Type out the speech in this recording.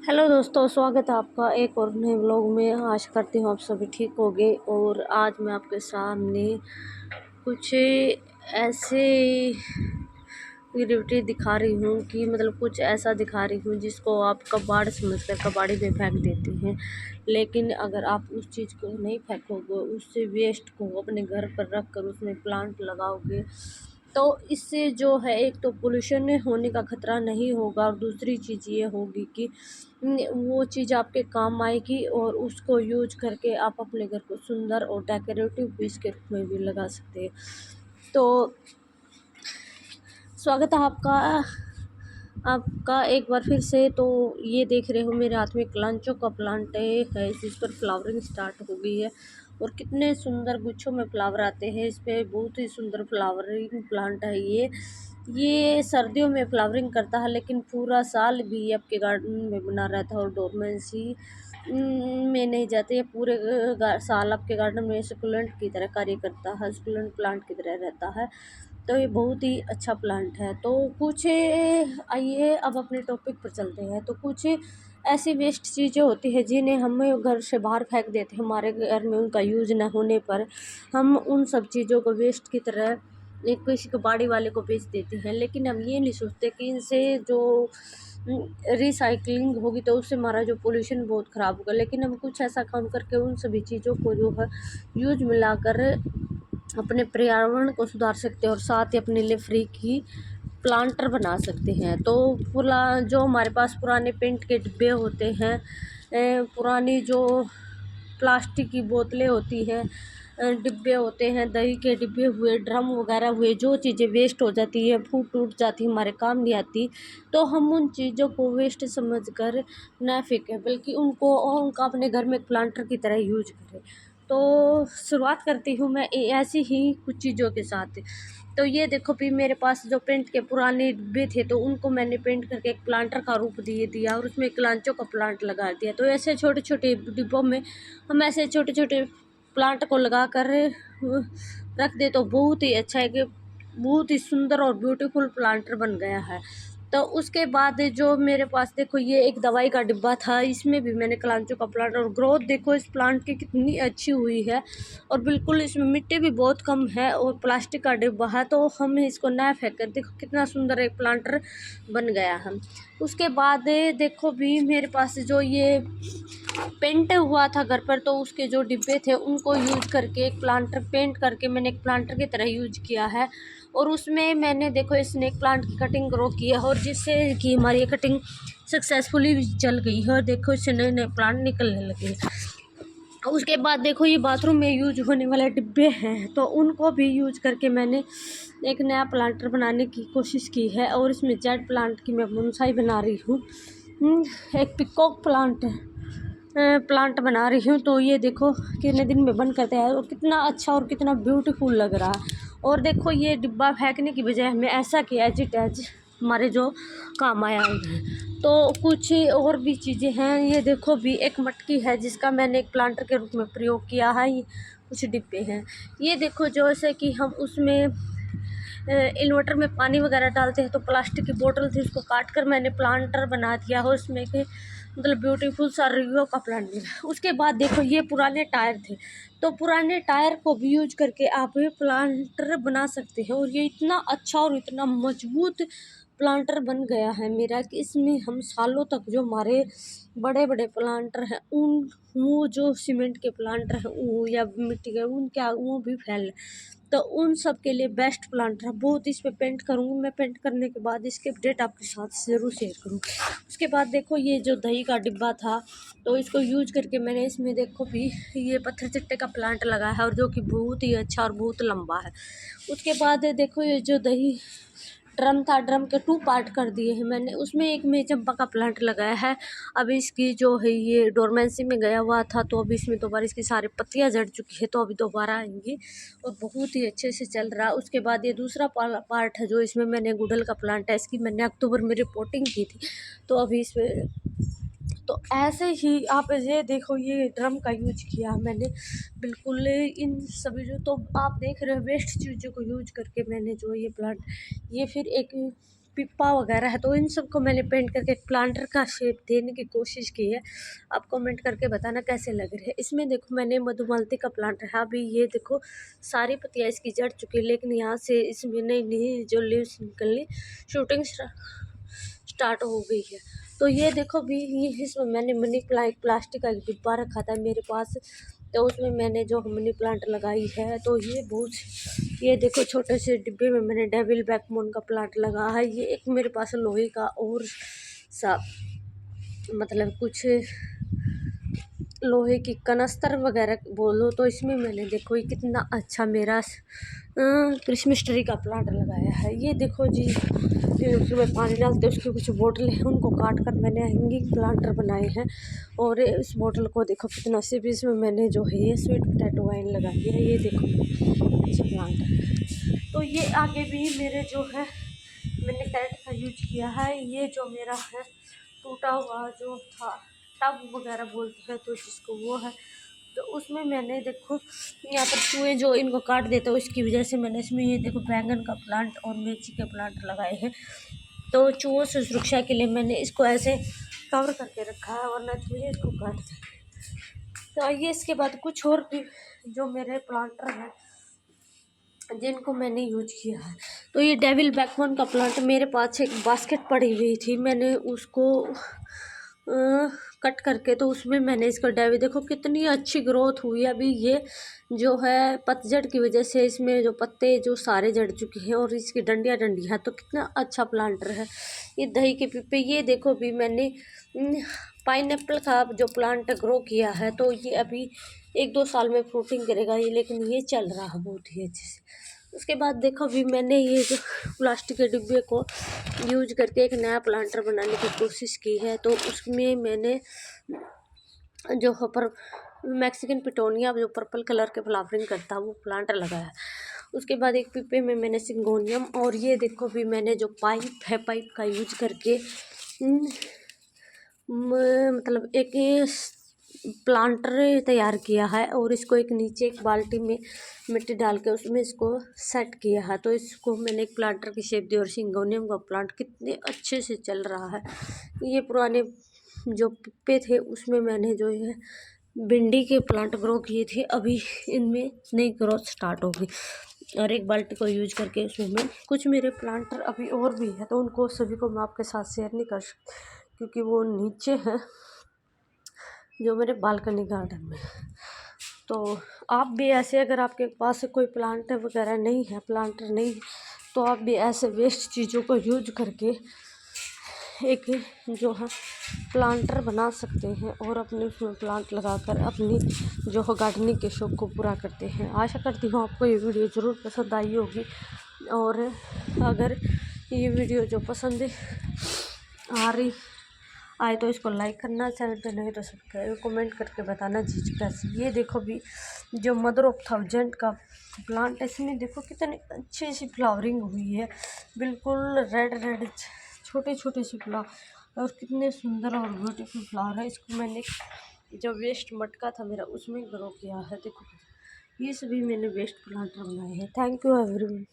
Hello दोस्तों, स्वागत है आपका एक और नए व्लॉग में। आशा करती हूँ आप सभी ठीक होंगे। और आज मैं आपके सामने कुछ ऐसे एक्टिविटी दिखा रही हूँ कि मतलब कुछ ऐसा दिखा रही हूँ जिसको आप कबाड़ समझकर कबाड़ी में फेंक देते हैं। लेकिन अगर आप उस चीज़ को नहीं फेंकोगे, उससे वेस्ट को अपने घर पर रख कर उसमें प्लांट लगाओगे, तो इससे जो है एक तो पोल्यूशन होने का खतरा नहीं होगा, और दूसरी चीज़ ये होगी कि वो चीज़ आपके काम आएगी और उसको यूज करके आप अपने घर को सुंदर और डेकोरेटिव पीस के रूप में भी लगा सकते हैं। तो स्वागत है आपका एक बार फिर से। तो ये देख रहे हो मेरे हाथ में क्लांचो का प्लांट है, जिस पर फ्लावरिंग स्टार्ट हो गई है और कितने सुंदर गुच्छों में फ्लावर आते हैं। इस पर बहुत ही सुंदर फ्लावरिंग प्लांट है ये सर्दियों में फ्लावरिंग करता है, लेकिन पूरा साल भी आपके गार्डन में बना रहता है और डोरमेंसी में नहीं जाते। ये पूरे साल आपके गार्डन में सकुलेंट की तरह कार्य करता है, सकुलेंट प्लांट की तरह रहता है। तो ये बहुत ही अच्छा प्लांट है। तो कुछ आइए अब अपने टॉपिक पर चलते हैं। तो कुछ ऐसी वेस्ट चीज़ें होती है जिन्हें हम घर से बाहर फेंक देते हैं, हमारे घर में उनका यूज न होने पर हम उन सब चीज़ों को वेस्ट की तरह एक किसी कबाड़ी वाले को बेच देते हैं। लेकिन हम ये नहीं सोचते कि इनसे जो रिसाइकलिंग होगी तो उससे हमारा जो पोल्यूशन बहुत ख़राब होगा। लेकिन हम कुछ ऐसा काम करके उन सभी चीज़ों को जो है यूज मिलाकर अपने पर्यावरण को सुधार सकते हैं और साथ ही अपने लिए फ्री की प्लांटर बना सकते हैं। तो जो हमारे पास पुराने पेंट के डिब्बे होते हैं, पुरानी जो प्लास्टिक की बोतलें होती हैं, डिब्बे होते हैं, दही के डिब्बे हुए, ड्रम वगैरह हुए, जो चीज़ें वेस्ट हो जाती है, फूट टूट जाती, हमारे काम नहीं आती, तो हम उन चीज़ों को वेस्ट समझकर न फेंकें, बल्कि उनका अपने घर में एक प्लांटर की तरह यूज करें। तो शुरुआत करती हूँ मैं ऐसी ही कुछ चीज़ों के साथ। तो ये देखो भी मेरे पास जो पेंट के पुराने डिब्बे थे, तो उनको मैंने पेंट करके एक प्लांटर का रूप दिया और उसमें क्लांचों का प्लांट लगा दिया। तो ऐसे छोटे छोटे डिब्बों में हम ऐसे छोटे छोटे प्लांट को लगा कर रख दे तो बहुत ही अच्छा है कि बहुत ही सुंदर और ब्यूटीफुल प्लांटर बन गया है। तो उसके बाद जो मेरे पास देखो ये एक दवाई का डिब्बा था, इसमें भी मैंने क्लांचो का प्लांट, और ग्रोथ देखो इस प्लांट की कितनी अच्छी हुई है और बिल्कुल इसमें मिट्टी भी बहुत कम है और प्लास्टिक का डिब्बा है। तो हम इसको ना फेंक कर देखो कितना सुंदर एक प्लांटर बन गया है। उसके बाद देखो भी मेरे पास जो ये पेंट हुआ था घर पर, तो उसके जो डिब्बे थे उनको यूज करके एक प्लांटर पेंट करके मैंने एक प्लांटर की तरह यूज किया है। और उसमें मैंने देखो स्नेक प्लांट की कटिंग ग्रो की है, और जिससे कि हमारी ये कटिंग सक्सेसफुली चल गई है और देखो इससे नए नए प्लांट निकलने लगे। उसके बाद देखो ये बाथरूम में यूज होने वाले डिब्बे हैं, तो उनको भी यूज करके मैंने एक नया प्लांटर बनाने की कोशिश की है। और इसमें जेड प्लांट की मैं बोनसाई बना रही हूँ, एक पिकॉक प्लांट बना रही हूँ। तो ये देखो कितने दिन में बन करते हैं और कितना अच्छा और कितना ब्यूटीफुल लग रहा है। और देखो ये डिब्बा फेंकने की बजाय हमने ऐसा किया एज इट एज हमारे जो काम आया है। तो कुछ और भी चीज़ें हैं, ये देखो भी एक मटकी है जिसका मैंने एक प्लांटर के रूप में प्रयोग किया है। ये कुछ डिब्बे हैं, ये देखो जैसे कि हम उसमें इन्वर्टर में पानी वगैरह डालते हैं, तो प्लास्टिक की बोतल थी उसको काट कर मैंने प्लांटर बना दिया और उसमें के मतलब ब्यूटीफुल सा रियो का प्लांट मिला। उसके बाद देखो ये पुराने टायर थे, तो पुराने टायर को भी यूज करके आप ये प्लांटर बना सकते हैं। और ये इतना अच्छा और इतना मजबूत प्लांटर बन गया है मेरा कि इसमें हम सालों तक जो हमारे बड़े बड़े प्लांटर हैं उन वो जो सीमेंट के प्लांटर हैं वो या मिट्टी के उनके वो भी फैल, तो उन सब के लिए बेस्ट प्लांटर है। बहुत इस पे पेंट करूँगी मैं, पेंट करने के बाद इसके अपडेट आपके साथ ज़रूर शेयर करूँगी। उसके बाद देखो ये जो दही का डिब्बा था, तो इसको यूज करके मैंने इसमें देखो भी ये पत्थर चट्टे का प्लांट लगाया है और जो कि बहुत ही अच्छा और बहुत लंबा है। उसके बाद देखो ये जो दही ड्रम था, ड्रम के 2 पार्ट कर दिए हैं मैंने, उसमें एक में चंपा का प्लांट लगाया है। अब इसकी जो है ये डोरमेंसी में गया हुआ था, तो अभी इसमें दोबारा इसकी सारी पत्तियां झड़ चुकी है, तो अभी दोबारा आएंगी और बहुत ही अच्छे से चल रहा है। उसके बाद ये दूसरा पार्ट है जो इसमें मैंने गुड़हल का प्लांट है, इसकी मैंने अक्टूबर में रिपोर्टिंग की थी, तो अभी इसमें तो ऐसे ही आप ये देखो ये ड्रम का यूज किया मैंने बिल्कुल इन सभी जो, तो आप देख रहे हो वेस्ट चीज़ों को यूज करके मैंने जो ये प्लांट, ये फिर एक पिप्पा वगैरह है, तो इन सबको मैंने पेंट करके एक प्लांटर का शेप देने की कोशिश की है। आप कमेंट करके बताना कैसे लग रहे हैं। इसमें देखो मैंने मधुमालती का प्लांट है, अभी ये देखो सारी पत्तियाँ इसकी जड़ चुकी है, लेकिन यहाँ से इसमें नई जो लीव्स निकलनी शूटिंग स्टार्ट हो गई है। तो ये देखो भी ये इसमें मैंने मनी प्लास्टिक का एक डिब्बा रखा था मेरे पास, तो उसमें मैंने जो मनी प्लांट लगाई है। तो ये बहुत, ये देखो छोटे से डिब्बे में मैंने डेविल बैकमोन का प्लांट लगा है। ये एक मेरे पास लोहे का और सा मतलब कुछ लोहे की कनस्तर वगैरह बोलो, तो इसमें मैंने देखो ये कितना अच्छा मेरा क्रिसमस ट्री का प्लांट लगाया है। ये देखो जी, उसमें पानी डालते उसकी कुछ बोतल है, उनको काट कर मैंने हैंगिंग प्लांटर बनाए हैं। और इस बोतल को देखो कितना से भी इसमें मैंने जो है ये स्वीट पोटैटो वाइन लगाई है। ये देखो अच्छा प्लांट है। तो ये आगे भी मेरे जो है मैंने कैरेट का यूज किया है। ये जो मेरा है टूटा हुआ जो था टब वगैरह बोलते हैं तो जिसको वो है, तो उसमें मैंने देखो यहाँ पर चूहे जो इनको काट देते हैं उसकी वजह से मैंने इसमें ये देखो बैंगन का प्लांट और मिर्ची के प्लांट लगाए हैं। तो चूहों से सुरक्षा के लिए मैंने इसको ऐसे कवर करके रखा है, वरना चूहे इसको काट देते। तो आइए इसके बाद कुछ और भी जो मेरे प्लांटर हैं जिनको मैंने यूज किया है। तो ये डेविल बैकबोन का प्लांट मेरे पास एक बास्केट पड़ी हुई थी, मैंने उसको कट करके तो उसमें मैंने इसका डेविल देखो कितनी अच्छी ग्रोथ हुई। अभी ये जो है पतझड़ की वजह से इसमें जो पत्ते जो सारे जड़ चुके हैं और इसकी डंडियाँ तो कितना अच्छा प्लांटर है। ये दही के पीपे, ये देखो भी मैंने पाइनएप्पल का जो प्लांट ग्रो किया है, तो ये अभी 1-2 साल में फ्रूटिंग करेगा ये, लेकिन ये चल रहा है बहुत ही अच्छे से। उसके बाद देखो भी मैंने ये जो प्लास्टिक के डिब्बे को यूज करके एक नया प्लांटर बनाने की कोशिश की है। तो उसमें मैंने जो पर मैक्सिकन पिटोनिया जो पर्पल कलर के फ्लावरिंग करता है वो प्लांटर लगाया है। उसके बाद एक पिपे में मैंने सिंगोनियम, और ये देखो भी मैंने जो पाइप है पाइप का यूज करके मतलब एक प्लांटर तैयार किया है और इसको एक नीचे एक बाल्टी में मिट्टी डाल के उसमें इसको सेट किया है। तो इसको मैंने एक प्लांटर की शेप दी और सिंगोनियम का प्लांट कितने अच्छे से चल रहा है। ये पुराने जो पिप्पे थे उसमें मैंने जो है भिंडी के प्लांट ग्रो किए थे, अभी इनमें नई ग्रोथ स्टार्ट हो गई। और एक बाल्टी को यूज करके उसमें मैं कुछ मेरे प्लांटर अभी और भी है, तो उनको सभी को मैं आपके साथ शेयर नहीं कर सकती क्योंकि वो नीचे हैं जो मेरे बालकनी गार्डन में। तो आप भी ऐसे अगर आपके पास कोई प्लांट वगैरह नहीं है, प्लांटर नहीं, तो आप भी ऐसे वेस्ट चीज़ों को यूज करके एक जो है प्लांटर बना सकते हैं और अपने उसमें प्लांट लगाकर अपनी जो है गार्डनिंग के शौक को पूरा करते हैं। आशा करती हूँ आपको ये वीडियो ज़रूर पसंद आई होगी, और अगर ये वीडियो जो पसंद आ रही आए तो इसको लाइक करना, चैनल पे नहीं तो सब्सक्राइब, कमेंट करके बताना चीज़ कैसी। ये देखो भी जो मदर ऑफ थाउजेंड का प्लांट है, इसमें देखो कितनी अच्छी सी फ्लावरिंग हुई है, बिल्कुल रेड छोटे छोटे से फ्लावर और कितने सुंदर और ब्यूटीफुल फ्लावर है। इसको मैंने जो वेस्ट मटका था मेरा उसमें ग्रो किया है। देखो ये सभी मैंने वेस्ट प्लांटर बनाए हैं। Thank you everyone.